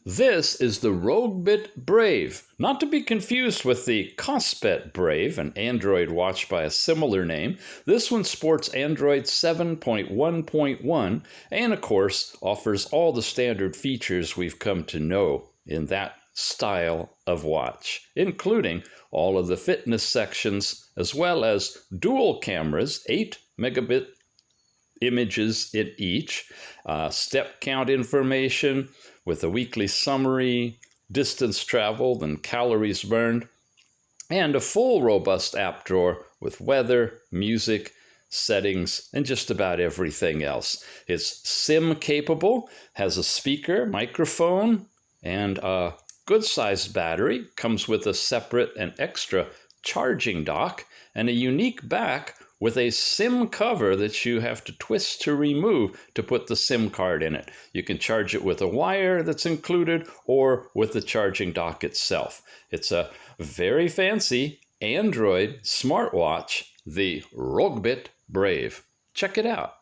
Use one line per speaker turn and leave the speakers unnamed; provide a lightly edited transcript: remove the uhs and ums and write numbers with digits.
This is the ROGBID BRAVE, not to be confused with the COSBET BRAVE, an Android watch by a similar name. This one sports Android 7.1.1 and, of course, offers all the standard features we've come to know in that style of watch, including all of the fitness sections, as well as dual cameras, 8 megabit images in each, step count information with a weekly summary, distance traveled and calories burned, and a full robust app drawer with weather, music, settings, and just about everything else. It's SIM capable, has a speaker, microphone, and a good-sized battery, comes with a separate and extra charging dock, and a unique back with a SIM cover that you have to twist to remove to put the SIM card in it. You can charge it with a wire that's included or with the charging dock itself. It's a very fancy Android smartwatch, the ROGBID BRAVE. Check it out.